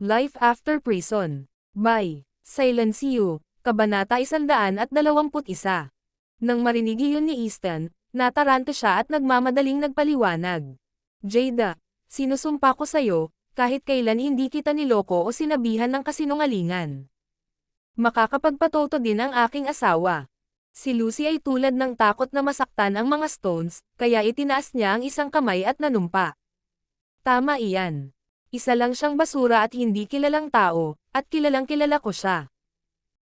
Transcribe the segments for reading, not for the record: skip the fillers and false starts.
Life After Prison. By Silencio, Kabanata 121. Nang marinig iyon ni Easton, nataranta siya at nagmamadaling nagpaliwanag. Jada, sinusumpa ko sa'yo, kahit kailan hindi kita niloko o sinabihan ng kasinungalingan. Makakapagpatoto din ang aking asawa. Si Lucy ay tulad ng takot na masaktan ang mga stones, kaya itinaas niya ang isang kamay at nanumpa. Tama iyan. Isa lang siyang basura at hindi kilalang tao, at kilalang kilala ko siya.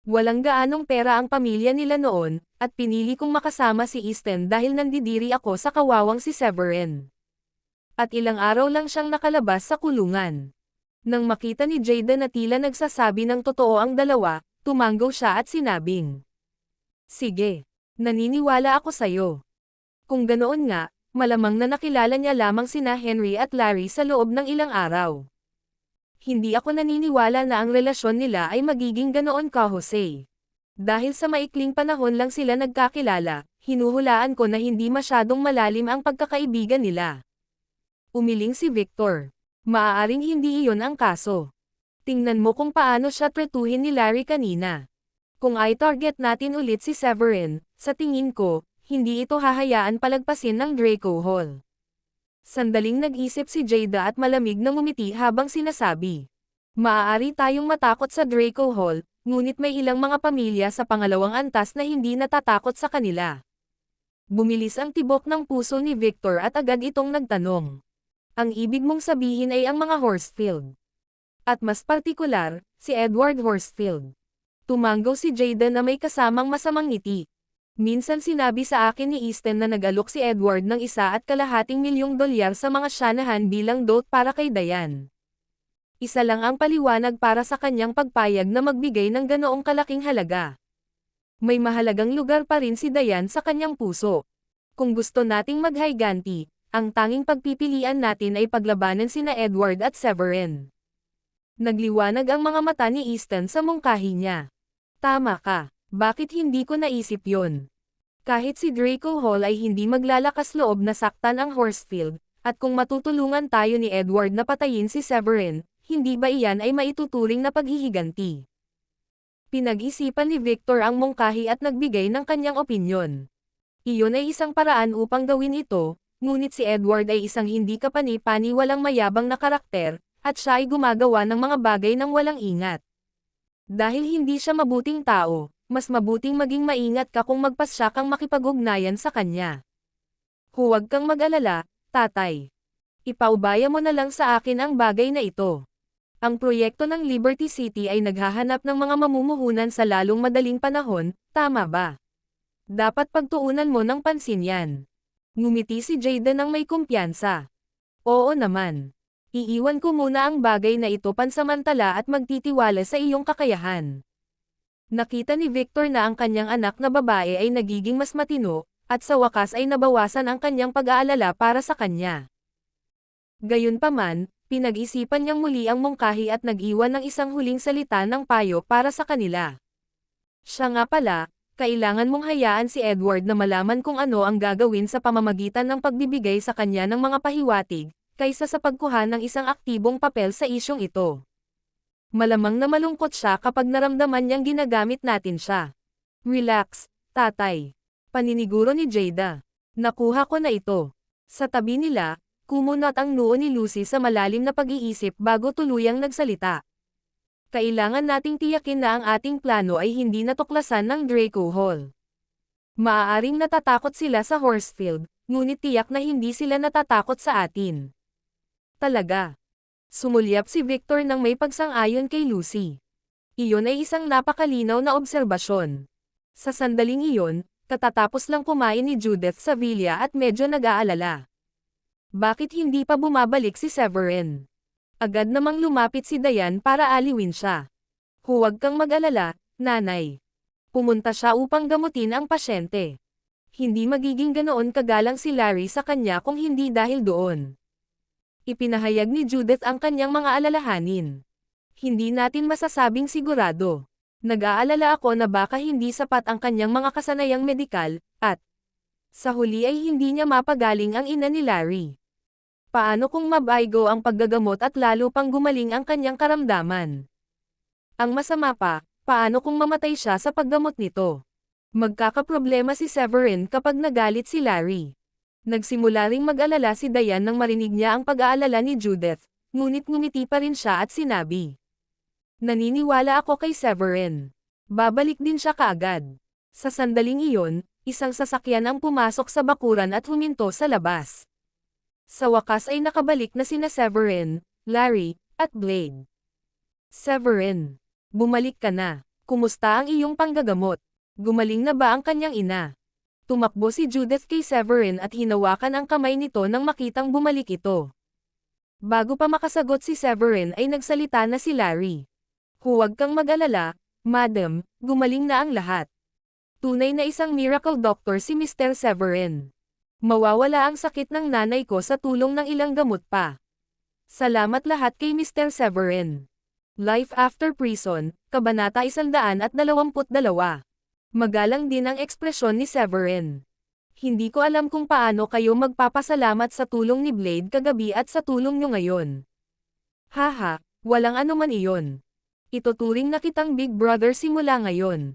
Walang gaanong pera ang pamilya nila noon, at pinili kong makasama si Easton dahil nandidiri ako sa kawawang si Severin. At ilang araw lang siyang nakalabas sa kulungan. Nang makita ni Jada na tila nagsasabi ng totoo ang dalawa, tumanggaw siya at sinabing, "Sige, naniniwala ako sa'yo." Kung ganoon nga, malamang na nakilala niya lamang sina Henry at Larry sa loob ng ilang araw. Hindi ako naniniwala na ang relasyon nila ay magiging ganoon ka, Jose. Dahil sa maikling panahon lang sila nagkakilala, hinuhulaan ko na hindi masyadong malalim ang pagkakaibigan nila. Umiling si Victor. Maaaring hindi iyon ang kaso. Tingnan mo kung paano siya tretuhin ni Larry kanina. Kung ay target natin ulit si Severin, sa tingin ko, hindi ito hahayaan palagpasin ng Draco Hall. Sandaling nag-isip si Jada at malamig na ngumiti habang sinasabi. Maaari tayong matakot sa Draco Hall, ngunit may ilang mga pamilya sa pangalawang antas na hindi natatakot sa kanila. Bumilis ang tibok ng puso ni Victor at agad itong nagtanong. Ang ibig mong sabihin ay ang mga Horsfield. At mas partikular, si Edward Horsfield. Tumanggaw si Jada na may kasamang masamang ngiti. Minsan sinabi sa akin ni Easton na nag-alok si Edward ng $1.2 milyong sa mga Shanahan bilang dote para kay Diane. Isa lang ang paliwanag para sa kanyang pagpayag na magbigay ng ganoong kalaking halaga. May mahalagang lugar pa rin si Diane sa kanyang puso. Kung gusto nating maghiganti, ang tanging pagpipilian natin ay paglabanan sina Edward at Severin. Nagliwanag ang mga mata ni Easton sa mungkahi niya. Tama ka. Bakit hindi ko naisip yon? Kahit si Draco Hall ay hindi maglalakas loob na saktan ang Horsfield, at kung matutulungan tayo ni Edward na patayin si Severin, hindi ba iyan ay maituturing na paghihiganti? Pinag-isipan ni Victor ang mungkahi at nagbigay ng kanyang opinyon. Iyon ay isang paraan upang gawin ito, ngunit si Edward ay isang hindi kapani-pani walang mayabang na karakter, at siya ay gumagawa ng mga bagay ng walang ingat. Dahil hindi siya mabuting tao, mas mabuting maging maingat ka kung magpasya kang makipag-ugnayan sa kanya. Huwag kang mag-alala, tatay. Ipaubaya mo na lang sa akin ang bagay na ito. Ang proyekto ng Liberty City ay naghahanap ng mga mamumuhunan sa lalong madaling panahon, tama ba? Dapat pagtuunan mo ng pansin yan. Ngumiti si Jada ng may kumpiyansa. Oo naman. Iiwan ko muna ang bagay na ito pansamantala at magtitiwala sa iyong kakayahan. Nakita ni Victor na ang kanyang anak na babae ay nagiging mas matino, at sa wakas ay nabawasan ang kanyang pag-aalala para sa kanya. Gayunpaman, pinag-isipan niyang muli ang mungkahi at nag-iwan ng isang huling salita ng payo para sa kanila. Siya nga pala, kailangan mong hayaan si Edward na malaman kung ano ang gagawin sa pamamagitan ng pagbibigay sa kanya ng mga pahiwatig, kaysa sa pagkuha ng isang aktibong papel sa isyong ito. Malamang na malungkot siya kapag naramdaman niyang ginagamit natin siya. Relax, tatay. Paniniguro ni Jada. Nakuha ko na ito. Sa tabi nila, kumunat ang noo ni Lucy sa malalim na pag-iisip bago tuluyang nagsalita. Kailangan nating tiyakin na ang ating plano ay hindi natuklasan ng Draco Hall. Maaaring natatakot sila sa Horsfield, ngunit tiyak na hindi sila natatakot sa atin. Talaga. Sumulyap si Victor nang may pagsang-ayon kay Lucy. Iyon ay isang napakalinaw na obserbasyon. Sa sandaling iyon, katatapos lang kumain ni Judith sa villa at medyo nag-aalala. Bakit hindi pa bumabalik si Severin? Agad namang lumapit si Diane para aliwin siya. Huwag kang mag-alala, nanay. Pumunta siya upang gamutin ang pasyente. Hindi magiging ganoon kagalang si Larry sa kanya kung hindi dahil doon. Ipinahayag ni Judith ang kanyang mga alalahanin. Hindi natin masasabing sigurado. Nag-aalala ako na baka hindi sapat ang kanyang mga kasanayang medikal, at sa huli ay hindi niya mapagaling ang ina ni Larry. Paano kung mabaygo ang paggagamot at lalo pang gumaling ang kanyang karamdaman? Ang masama pa, paano kung mamatay siya sa paggamot nito? Magkakaproblema si Severin kapag nagalit si Larry. Nagsimula ring mag-alala si Diane nang marinig niya ang pag-aalala ni Judith, ngunit ngumiti pa rin siya at sinabi. Naniniwala ako kay Severin. Babalik din siya kaagad. Sa sandaling iyon, isang sasakyan ang pumasok sa bakuran at huminto sa labas. Sa wakas ay nakabalik na sina Severin, Larry, at Blade. Severin, bumalik ka na. Kumusta ang iyong panggagamot? Gumaling na ba ang kanyang ina? Tumakbo si Judith kay Severin at hinawakan ang kamay nito nang makitang bumalik ito. Bago pa makasagot si Severin ay nagsalita na si Larry. Huwag kang mag-alala, madam, gumaling na ang lahat. Tunay na isang miracle doctor si Mr. Severin. Mawawala ang sakit ng nanay ko sa tulong ng ilang gamot pa. Salamat lahat kay Mr. Severin. Life After Prison, Kabanata 122. Magalang din ang ekspresyon ni Severin. Hindi ko alam kung paano kayo magpapasalamat sa tulong ni Blade kagabi at sa tulong nyo ngayon. Haha, walang anuman iyon. Ituturing na kitang big brother simula ngayon.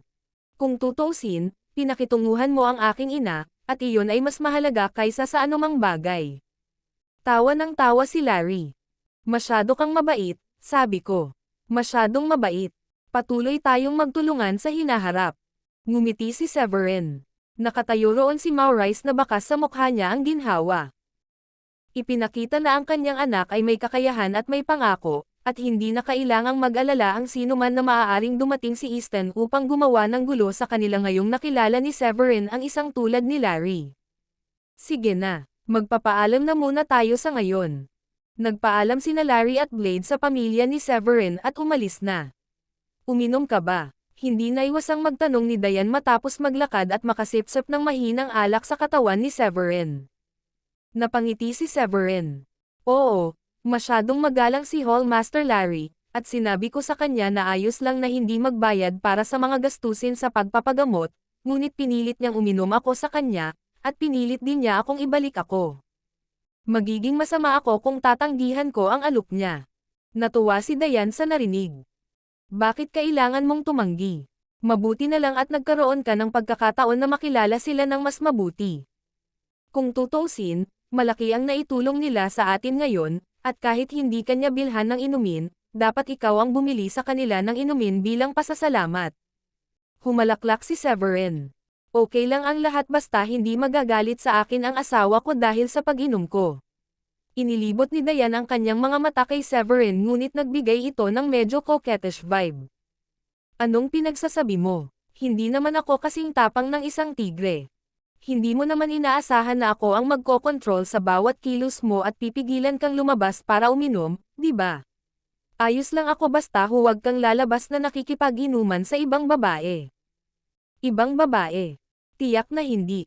Kung tutuusin, pinakitunguhan mo ang aking ina, at iyon ay mas mahalaga kaysa sa anumang bagay. Tawa ng tawa si Larry. Masyado kang mabait, sabi ko. Masyadong mabait. Patuloy tayong magtulungan sa hinaharap. Ngumiti si Severin. Nakatayo roon si Maurice na bakas sa mukha niya ang ginhawa. Ipinakita na ang kanyang anak ay may kakayahan at may pangako, at hindi na kailangang mag-alala ang sino man na maaaring dumating si Easton upang gumawa ng gulo sa kanila ngayong nakilala ni Severin ang isang tulad ni Larry. Sige na, magpapaalam na muna tayo sa ngayon. Nagpaalam sina Larry at Blade sa pamilya ni Severin at umalis na. Uminom ka ba? Hindi naiwasang magtanong ni Diane matapos maglakad at makasipsip ng mahinang alak sa katawan ni Severin. Napangiti si Severin. Oo. Masyadong magalang si Hallmaster Larry, at sinabi ko sa kanya na ayos lang na hindi magbayad para sa mga gastusin sa pagpapagamot, ngunit pinilit niyang uminom ako sa kanya, at pinilit din niya akong ibalik ako. Magiging masama ako kung tatanggihan ko ang alok niya. Natuwa si Diane sa narinig. Bakit kailangan mong tumanggi? Mabuti na lang at nagkaroon ka ng pagkakataon na makilala sila ng mas mabuti. Kung tutuusin, malaki ang naitulong nila sa atin ngayon, at kahit hindi kanya bilhan ng inumin, dapat ikaw ang bumili sa kanila ng inumin bilang pasasalamat. Humalaklak si Severin. Okay lang ang lahat basta hindi magagalit sa akin ang asawa ko dahil sa pag-inom ko. Inilibot ni Diane ang kanyang mga mata kay Severin ngunit nagbigay ito ng medyo coquettish vibe. Anong pinagsasabi mo? Hindi naman ako kasing tapang ng isang tigre. Hindi mo naman inaasahan na ako ang magkokontrol sa bawat kilos mo at pipigilan kang lumabas para uminom, di ba? Ayos lang ako basta huwag kang lalabas na nakikipag-inuman sa ibang babae. Ibang babae? Tiyak na hindi.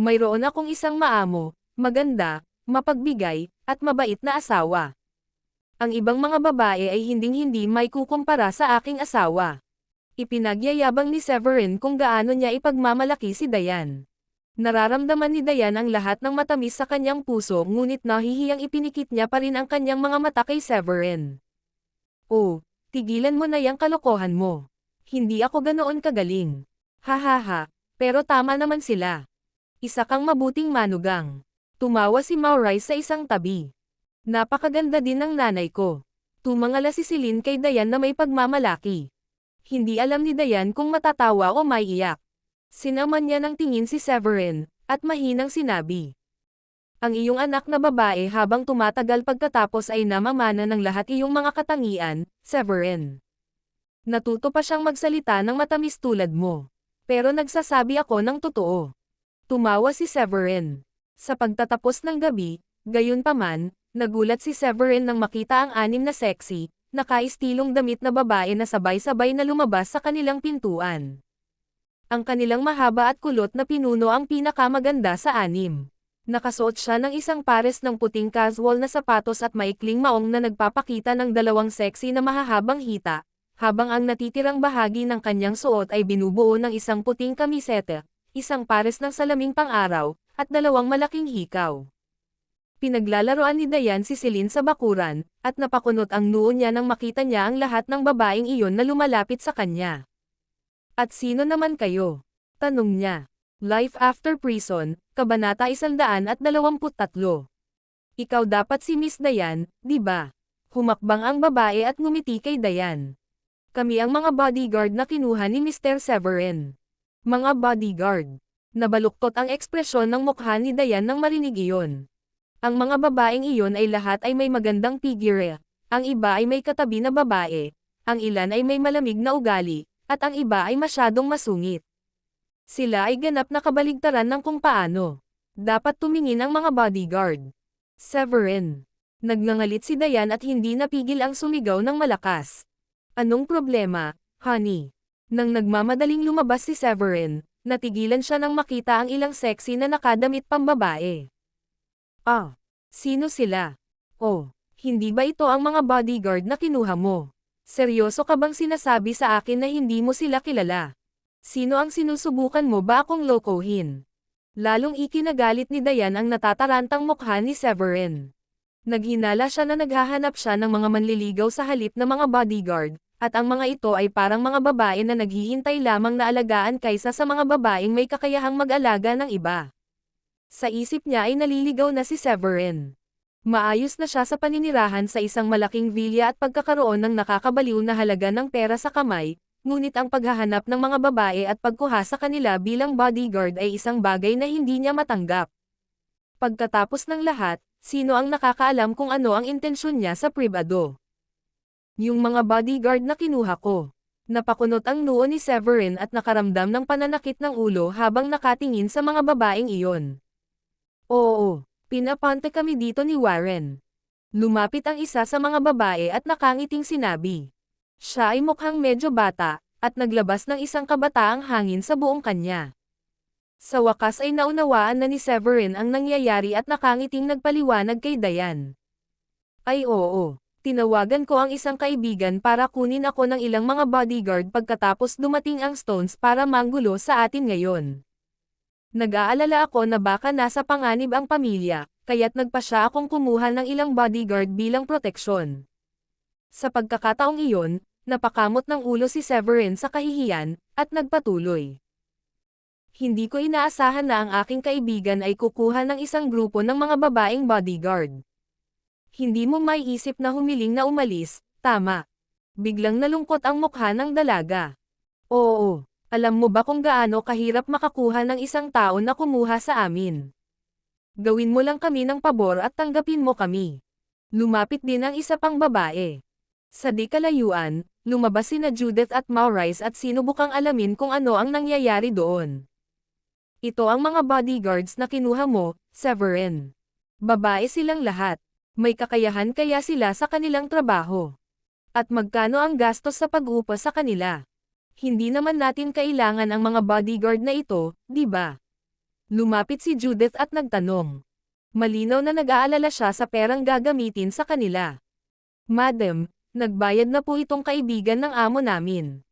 Mayroon akong isang maamo, maganda, mapagbigay, at mabait na asawa. Ang ibang mga babae ay hinding-hindi may kukumpara sa aking asawa. Ipinagyayabang ni Severin kung gaano niya ipagmamalaki si Diane. Nararamdaman ni Diane ang lahat ng matamis sa kanyang puso ngunit nahihiyang ipinikit niya pa rin ang kanyang mga mata kay Severin. Oh, tigilan mo na yang kalokohan mo. Hindi ako ganoon kagaling. Hahaha, pero tama naman sila. Isa kang mabuting manugang. Tumawa si Maurice sa isang tabi. Napakaganda din ng nanay ko. Tumangala si Celine kay Diane na may pagmamalaki. Hindi alam ni Diane kung matatawa o maiiyak. Sinaman niya ng tingin si Severin, at mahinang sinabi. Ang iyong anak na babae habang tumatagal pagkatapos ay namamana ng lahat iyong mga katangian, Severin. Natuto pa siyang magsalita ng matamis tulad mo. Pero nagsasabi ako ng totoo. Tumawa si Severin. Sa pagtatapos ng gabi, gayunpaman, nagulat si Severin nang makita ang anim na sexy, nakaistilong damit na babae na sabay-sabay na lumabas sa kanilang pintuan. Ang kanilang mahaba at kulot na pinuno ang pinakamaganda sa anim. Nakasuot siya ng isang pares ng puting casual na sapatos at maikling maong na nagpapakita ng dalawang sexy na mahahabang hita, habang ang natitirang bahagi ng kanyang suot ay binubuo ng isang puting kamiseta, isang pares ng salaming pang-araw, at dalawang malaking hikaw. Pinaglalaroan ni Dayan si Celine sa bakuran, at napakunot ang noo niya nang makita niya ang lahat ng babaeng iyon na lumalapit sa kanya. At sino naman kayo? Tanong niya. Life After Prison, Kabanata 123. Ikaw dapat si Miss Dayan, di ba? Humakbang ang babae at ngumiti kay Dayan. Kami ang mga bodyguard na kinuha ni Mr. Severin. Mga bodyguard. Nabaluktot ang ekspresyon ng mukha ni Dayan nang marinig iyon. Ang mga babaeng iyon ay lahat ay may magandang figure, ang iba ay may katabi na babae, ang ilan ay may malamig na ugali, at ang iba ay masyadong masungit. Sila ay ganap na kabaligtaran ng kung paano dapat tumingin ang mga bodyguard. Severin. Nagngangalit si Dayan at hindi napigil ang sumigaw ng malakas. Anong problema, honey? Nang nagmamadaling lumabas si Severin, natigilan siya nang makita ang ilang sexy na nakadamit pambabae. Ah, sino sila? Oh, hindi ba ito ang mga bodyguard na kinuha mo? Seryoso ka bang sinasabi sa akin na hindi mo sila kilala? Sino ang sinusubukan mo ba akong lokohin? Lalong ikinagalit ni Dayan ang natatarantang mukha ni Severin. Naghinala siya na naghahanap siya ng mga manliligaw sa halip na mga bodyguard, at ang mga ito ay parang mga babae na naghihintay lamang na alagaan kaysa sa mga babaeng may kakayahang mag-alaga ng iba. Sa isip niya ay naliligaw na si Severin. Maayos na siya sa paninirahan sa isang malaking villa at pagkakaroon ng nakakabaliw na halaga ng pera sa kamay, ngunit ang paghahanap ng mga babae at pagkuha sa kanila bilang bodyguard ay isang bagay na hindi niya matanggap. Pagkatapos ng lahat, sino ang nakakaalam kung ano ang intensyon niya sa pribado? Yung mga bodyguard na kinuha ko. Napakunot ang noo ni Severin at nakaramdam ng pananakit ng ulo habang nakatingin sa mga babaeng iyon. Oo, pinapante kami dito ni Warren. Lumapit ang isa sa mga babae at nakangiting sinabi. Siya ay mukhang medyo bata, at naglabas ng isang kabataang hangin sa buong kanya. Sa wakas ay naunawaan na ni Severin ang nangyayari at nakangiting nagpaliwanag kay Dayan. Ay oo, tinawagan ko ang isang kaibigan para kunin ako ng ilang mga bodyguard pagkatapos dumating ang Stones para manggulo sa atin ngayon. Nag-aalala ako na baka nasa panganib ang pamilya, kaya't nagpasya akong kumuha ng ilang bodyguard bilang proteksyon. Sa pagkakataong iyon, napakamot ng ulo si Severin sa kahihiyan, at nagpatuloy. Hindi ko inaasahan na ang aking kaibigan ay kukuha ng isang grupo ng mga babaeng bodyguard. Hindi mo maiisip na humiling na umalis, tama. Biglang nalungkot ang mukha ng dalaga. Oo. Alam mo ba kung gaano kahirap makakuha ng isang tao na kumuha sa amin? Gawin mo lang kami ng pabor at tanggapin mo kami. Lumapit din ang isa pang babae. Sa di kalayuan, lumabas sina Judith at Maurice at sinubukang alamin kung ano ang nangyayari doon. Ito ang mga bodyguards na kinuha mo, Severin. Babae silang lahat. May kakayahan kaya sila sa kanilang trabaho. At magkano ang gastos sa pag-upa sa kanila? Hindi naman natin kailangan ang mga bodyguard na ito, di ba? Lumapit si Judith at nagtanong. Malinaw na nag-aalala siya sa perang gagamitin sa kanila. Madam, nagbayad na po itong kaibigan ng amo namin.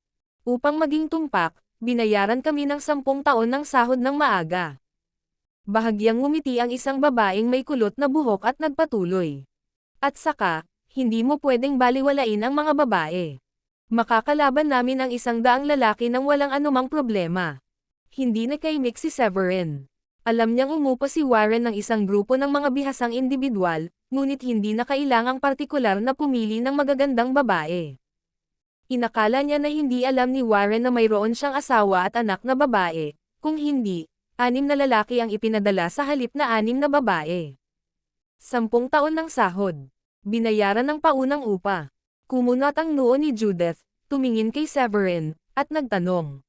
Upang maging tumpak, binayaran kami ng 10 taon ng sahod ng maaga. Bahagyang ngumiti ang isang babaeng may kulot na buhok at nagpatuloy. At saka, hindi mo pwedeng baliwalain ang mga babae. Makakalaban namin ang 100 lalaki nang walang anumang problema. Hindi nakaimik si Severin. Alam niyang umupa si Warren ng isang grupo ng mga bihasang individual, ngunit hindi na kailangang partikular na pumili ng magagandang babae. Inakala niya na hindi alam ni Warren na mayroon siyang asawa at anak na babae, kung hindi, 6 na lalaki ang ipinadala sa halip na 6 na babae. 10 taon ng sahod. Binayaran ng paunang upa. Kumunat ang noo ni Judith, tumingin kay Severin, at nagtanong.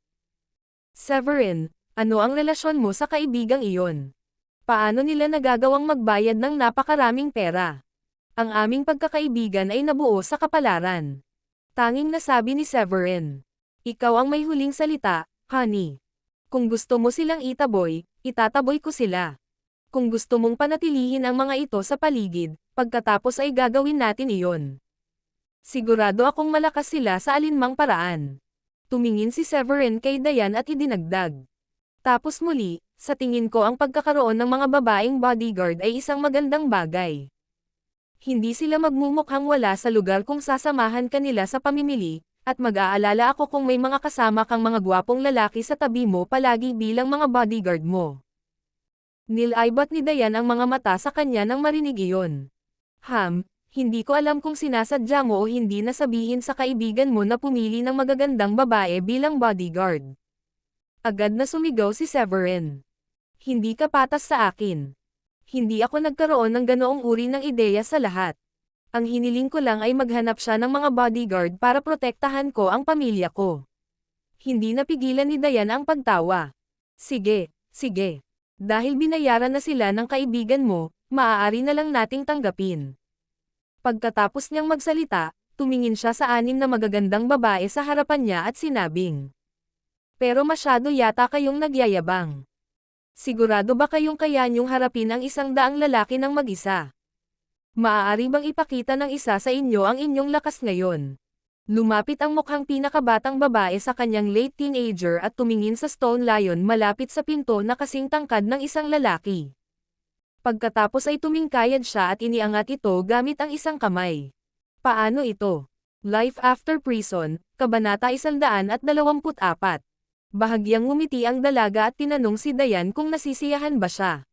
Severin, ano ang relasyon mo sa kaibigang iyon? Paano nila nagagawang magbayad ng napakaraming pera? Ang aming pagkakaibigan ay nabuo sa kapalaran. Tanging nasabi ni Severin. Ikaw ang may huling salita, honey. Kung gusto mo silang itaboy, itataboy ko sila. Kung gusto mong panatilihin ang mga ito sa paligid, pagkatapos ay gagawin natin iyon. Sigurado akong malakas sila sa alinmang paraan. Tumingin si Severin kay Dayan at idinagdag. Tapos muli, Sa tingin ko ang pagkakaroon ng mga babaeng bodyguard ay isang magandang bagay. Hindi sila magmumukhang wala sa lugar kung sasamahan ka nila sa pamimili, at mag-aalala ako kung may mga kasama kang mga gwapong lalaki sa tabi mo palagi bilang mga bodyguard mo. Nilaibat ni Dayan ang mga mata sa kanya nang marinig iyon. Hindi ko alam kung sinasadya mo o hindi na sabihin sa kaibigan mo na pumili ng magagandang babae bilang bodyguard. Agad na sumigaw si Severin. Hindi ka patas sa akin. Hindi ako nagkaroon ng ganoong uri ng ideya sa lahat. Ang hiniling ko lang ay maghanap siya ng mga bodyguard para protektahan ko ang pamilya ko. Hindi napigilan ni Dayan ang pagtawa. Sige, sige. Dahil binayaran na sila ng kaibigan mo, maaari na lang nating tanggapin. Pagkatapos niyang magsalita, tumingin siya sa 6 na magagandang babae sa harapan niya at sinabing, pero masyado yata kayong nagyayabang. Sigurado ba kayong kaya niyong harapin ang 100 lalaki ng mag-isa? Maaari bang ipakita ng isa sa inyo ang inyong lakas ngayon? Lumapit ang mukhang pinakabatang babae sa kanyang late teenager at tumingin sa Stone Lion malapit sa pinto na kasing tangkad ng isang lalaki. Pagkatapos ay tumingkayad siya at iniangat ito gamit ang isang kamay. Paano ito? Life After Prison, Kabanata 124. Bahagyang ngumiti ang dalaga at tinanong si Dayan kung nasisiyahan ba siya.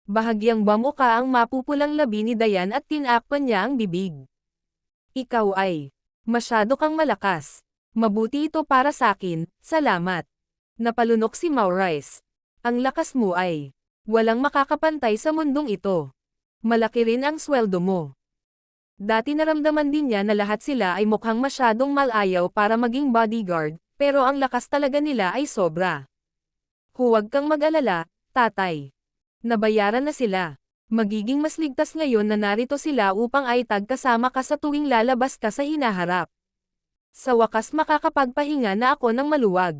Bahagyang bamuka ang mapupulang labi ni Dayan at tinakpan niya ang bibig. Ikaw ay masyado kang malakas. Mabuti ito para sakin, salamat. Napalunok si Maurice. Ang lakas mo ay walang makakapantay sa mundong ito. Malaki rin ang sweldo mo. Dati naramdaman din niya na lahat sila ay mukhang masyadong malayaw para maging bodyguard, pero ang lakas talaga nila ay sobra. Huwag kang mag-alala, tatay. Nabayaran na sila. Magiging mas ligtas ngayon na narito sila upang aitag kasama ka sa tuwing lalabas ka sa hinaharap. Sa wakas makakapagpahinga na ako ng maluwag.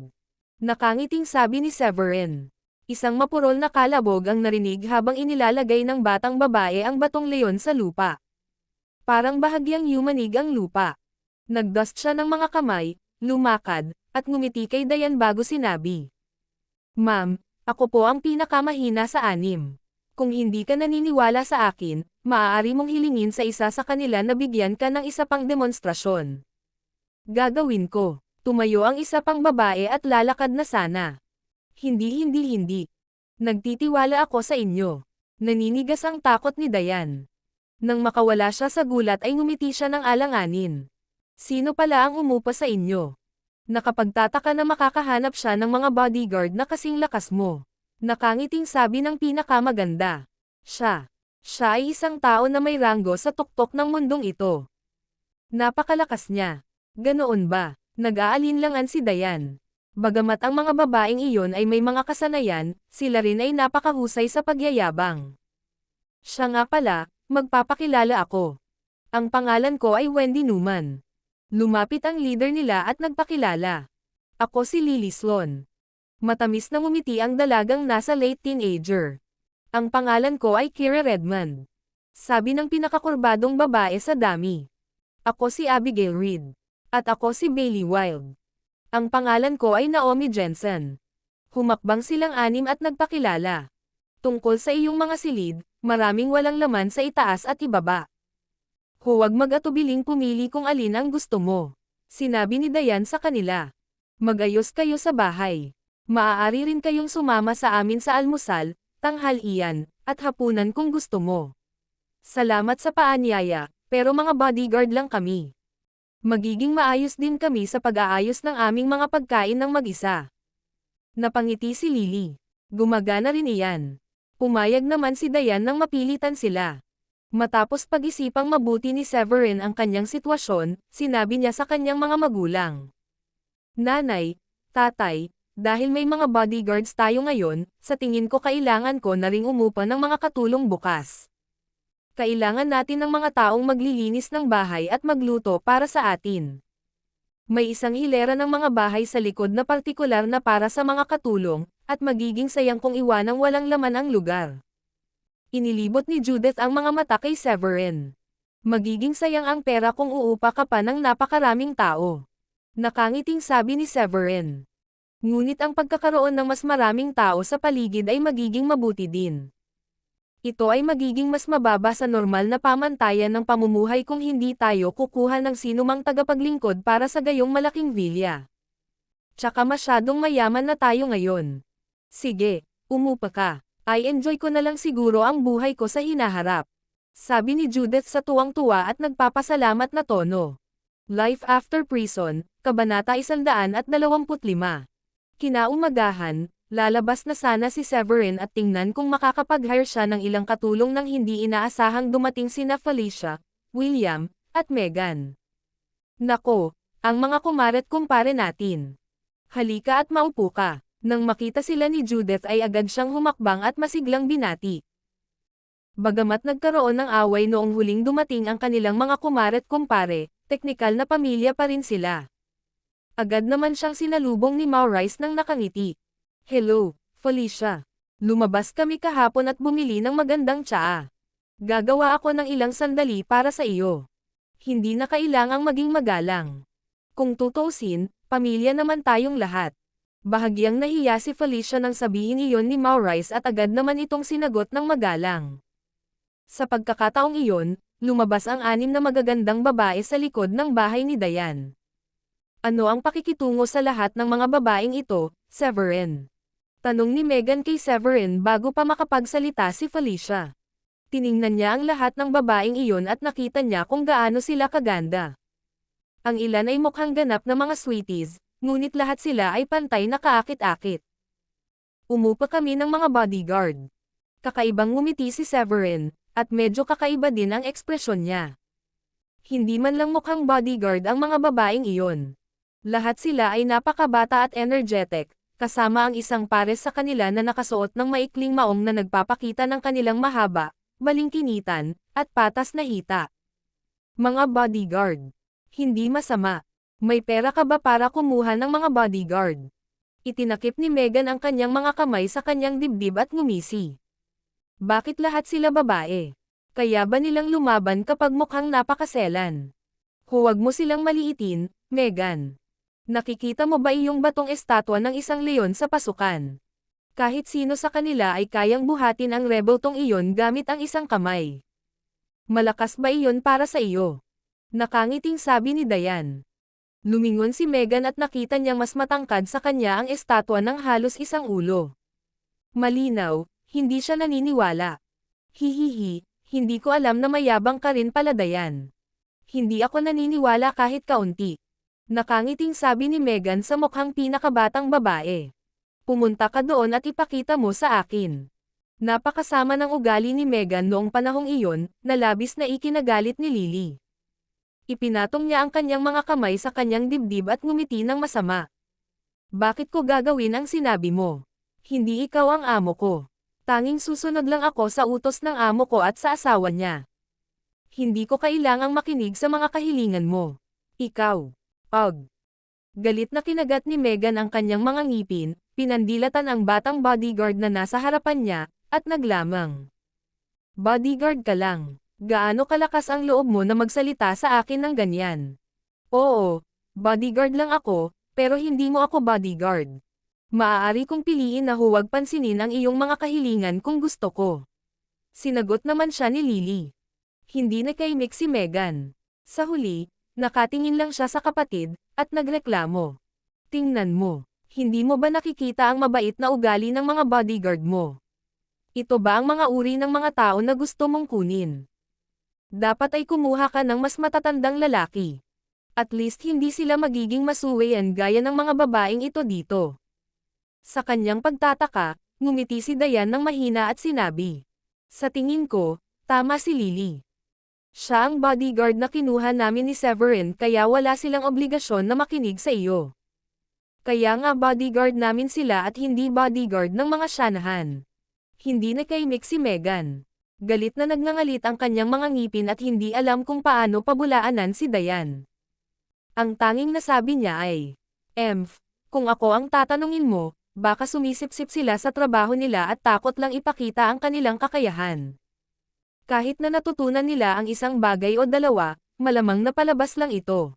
Nakangiting sabi ni Severin. Isang mapurol na kalabog ang narinig habang inilalagay ng batang babae ang batong leon sa lupa. Parang bahagyang yumanig ang lupa. Nagdust siya ng mga kamay, lumakad, at ngumiti kay Dayan bago sinabi. Ma'am, ako po ang pinakamahina sa 6. Kung hindi ka naniniwala sa akin, maaari mong hilingin sa isa sa kanila na bigyan ka ng isa pang demonstrasyon. Gagawin ko. Tumayo ang isa pang babae at lalakad na sana. Hindi. Nagtitiwala ako sa inyo. Naninigas ang takot ni Dayan. Nang makawala siya sa gulat ay ngumiti siya ng alanganin. Sino pala ang umupa sa inyo? Nakapagtataka na makakahanap siya ng mga bodyguard na kasing lakas mo. Nakangiting sabi ng pinakamaganda. Siya ay isang tao na may ranggo sa tuktok ng mundong ito. Napakalakas niya. Ganoon ba? Nag-aalinlangan si Dayan. Bagamat ang mga babaeng iyon ay may mga kasanayan, sila rin ay napakahusay sa pagyayabang. Siya nga pala, magpapakilala ako. Ang pangalan ko ay Wendy Newman. Lumapit ang leader nila at nagpakilala. Ako si Lily Sloan. Matamis na ngumiti ang dalagang nasa late teenager. Ang pangalan ko ay Kira Redmond. Sabi ng pinakakurbadong babae sa dami. Ako si Abigail Reed. At ako si Bailey Wild. Ang pangalan ko ay Naomi Jensen. Humakbang silang 6 at nagpakilala. Tungkol sa iyong mga silid, maraming walang laman sa itaas at ibaba. Huwag mag-atubiling pumili kung alin ang gusto mo. Sinabi ni Dayan sa kanila. Magayos kayo sa bahay. Maaari rin kayong sumama sa amin sa almusal, tanghalian, at hapunan kung gusto mo. Salamat sa paanyaya, pero mga bodyguard lang kami. Magiging maayos din kami sa pag-aayos ng aming mga pagkain ng mag-isa. Napangiti si Lily. Gumagana rin iyan. Pumayag naman si Dayan nang mapilitan sila. Matapos pag-isipang mabuti ni Severin ang kanyang sitwasyon, sinabi niya sa kanyang mga magulang. Nanay, tatay, dahil may mga bodyguards tayo ngayon, sa tingin ko kailangan ko na ring umupa ng mga katulong bukas. Kailangan natin ng mga taong maglilinis ng bahay at magluto para sa atin. May isang hilera ng mga bahay sa likod na partikular na para sa mga katulong, at magiging sayang kung iwanang walang laman ang lugar. Inilibot ni Judith ang mga mata kay Severin. Magiging sayang ang pera kung uupa ka pa ng napakaraming tao. Nakangiting sabi ni Severin. Ngunit ang pagkakaroon ng mas maraming tao sa paligid ay magiging mabuti din. Ito ay magiging mas mababa sa normal na pamantayan ng pamumuhay kung hindi tayo kukuha ng sinumang tagapaglingkod para sa gayong malaking villa. Tsaka masyadong mayaman na tayo ngayon. Sige, umupa ka. I enjoy ko na lang siguro ang buhay ko sa hinaharap. Sabi ni Judith sa tuwang-tuwa at nagpapasalamat na tono. Life After Prison, Kabanata 125. Kinaumagahan, lalabas na sana si Severin at tingnan kung makakapag-hire siya ng ilang katulong nang hindi inaasahang dumating sina Felicia, William, at Megan. Nako, ang mga kumaret-kumpare natin. Halika at maupo ka. Nang makita sila ni Judith ay agad siyang humakbang at masiglang binati. Bagamat nagkaroon ng away noong huling dumating ang kanilang mga kumaret-kumpare, teknikal na pamilya pa rin sila. Agad naman siyang sinalubong ni Maurice nang nakangiti. Hello, Felicia. Lumabas kami kahapon at bumili ng magandang tsaa. Gagawa ako ng ilang sandali para sa iyo. Hindi na kailangang maging magalang. Kung tutuusin, pamilya naman tayong lahat. Bahagyang nahiya si Felicia nang sabihin iyon ni Maurice at agad naman itong sinagot ng magalang. Sa pagkakataong iyon, lumabas ang 6 na magagandang babae sa likod ng bahay ni Diane. Ano ang pakikitungo sa lahat ng mga babaeng ito, Severin? Tanong ni Megan kay Severin bago pa makapagsalita si Felicia. Tiningnan niya ang lahat ng babaeng iyon at nakita niya kung gaano sila kaganda. Ang ilan ay mukhang ganap na mga sweeties, ngunit lahat sila ay pantay na kaakit-akit. Umupa kami ng mga bodyguard. Kakaibang ngumiti si Severin, at medyo kakaiba din ang ekspresyon niya. Hindi man lang mukhang bodyguard ang mga babaeng iyon. Lahat sila ay napakabata at energetic, kasama ang isang pares sa kanila na nakasuot ng maikling maong na nagpapakita ng kanilang mahaba, balingkinitan, at patas na hita. Mga bodyguard. Hindi masama. May pera ka ba para kumuha ng mga bodyguard? Itinakip ni Megan ang kanyang mga kamay sa kanyang dibdib at ngumisi. Bakit lahat sila babae? Kaya ba nilang lumaban kapag mukhang napakaselan? Huwag mo silang maliitin, Megan. Nakikita mo ba iyong batong estatwa ng isang leon sa pasukan? Kahit sino sa kanila ay kayang buhatin ang rebeltong iyon gamit ang isang kamay. Malakas ba iyon para sa iyo? Nakangiting sabi ni Diane. Lumingon si Megan at nakita niyang mas matangkad sa kanya ang estatwa ng halos isang ulo. Malinaw, hindi siya naniniwala. Hihihi, hindi ko alam na mayabang ka rin pala, Diane. Hindi ako naniniwala kahit kaunti. Nakangiting sabi ni Megan sa mukhang pinakabatang babae. Pumunta ka doon at ipakita mo sa akin. Napakasama ng ugali ni Megan noong panahong iyon, na labis na ikinagalit ni Lily. Ipinatong niya ang kanyang mga kamay sa kanyang dibdib at ngumiti ng masama. Bakit ko gagawin ang sinabi mo? Hindi ikaw ang amo ko. Tanging susunod lang ako sa utos ng amo ko at sa asawa niya. Hindi ko kailangang makinig sa mga kahilingan mo. Ikaw. Galit na kinagat ni Megan ang kanyang mga ngipin, pinandilatan ang batang bodyguard na nasa harapan niya, at naglamang. Bodyguard ka lang. Gaano kalakas ang loob mo na magsalita sa akin ng ganyan? Oo, bodyguard lang ako, pero hindi mo ako bodyguard. Maaari kong piliin na huwag pansinin ang iyong mga kahilingan kung gusto ko. Sinagot naman siya ni Lily. Hindi nakaimik si Megan. Sa huli, nakatingin lang siya sa kapatid, at nagreklamo. Tingnan mo, hindi mo ba nakikita ang mabait na ugali ng mga bodyguard mo? Ito ba ang mga uri ng mga tao na gusto mong kunin? Dapat ay kumuha ka ng mas matatandang lalaki. At least hindi sila magiging masuwayan gaya ng mga babaeng ito dito. Sa kanyang pagtataka, ngumiti si Diane ng mahina at sinabi. Sa tingin ko, tama si Lily. Siya ang bodyguard na kinuha namin ni Severin kaya wala silang obligasyon na makinig sa iyo. Kaya nga bodyguard namin sila at hindi bodyguard ng mga Shanahan. Hindi nakaimik si Megan. Galit na nagngangalit ang kanyang mga ngipin at hindi alam kung paano pabulaanan si Diane. Ang tanging nasabi niya ay, kung ako ang tatanungin mo, baka sumisipsip sila sa trabaho nila at takot lang ipakita ang kanilang kakayahan. Kahit na natutunan nila ang isang bagay o dalawa, malamang napalabas lang ito.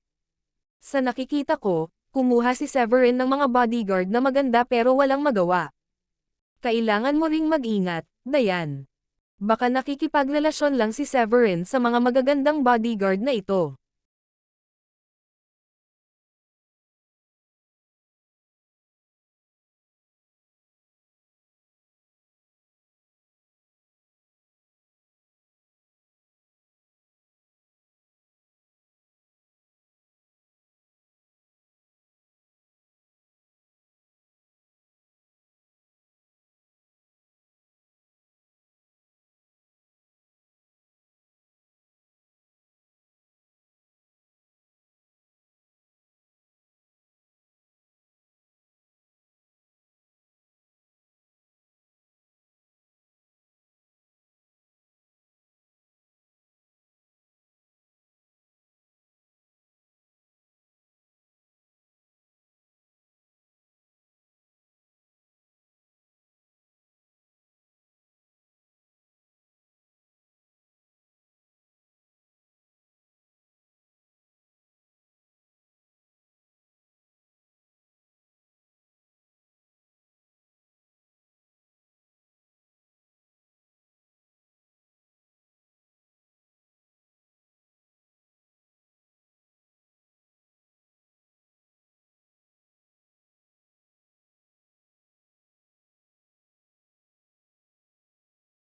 Sa nakikita ko, Kumuha si Severin ng mga bodyguard na maganda pero walang magawa. Kailangan mo ring mag-ingat, Dayan. Baka nakikipagrelasyon lang si Severin sa mga magagandang bodyguard na ito.